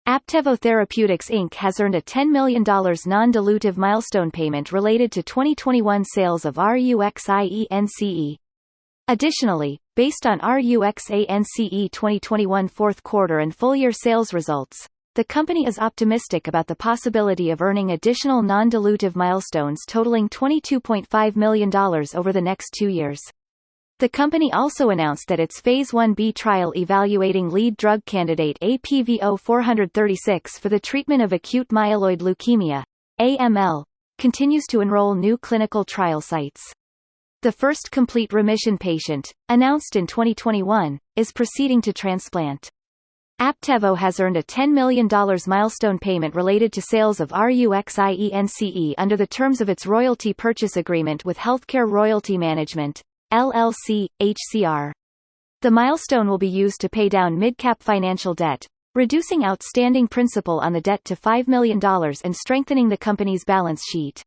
APVO Therapeutics Inc. has earned a $10 million non-dilutive milestone payment related to 2021 sales of Ruxience. Additionally, based on Ruxience 2021 fourth quarter and full-year sales results, the company is optimistic about the possibility of earning additional non-dilutive milestones totaling $22.5 million over the next 2 years. The company also announced that its Phase 1b trial evaluating lead drug candidate APVO 436 for the treatment of acute myeloid leukemia, AML, continues to enroll new clinical trial sites. The first complete remission patient, announced in 2021, is proceeding to transplant. APVO has earned a $10 million milestone payment related to sales of Ruxience under the terms of its royalty purchase agreement with Healthcare Royalty Management, LLC, HCR. The milestone will be used to pay down mid-cap financial debt, reducing outstanding principal on the debt to $5 million and strengthening the company's balance sheet.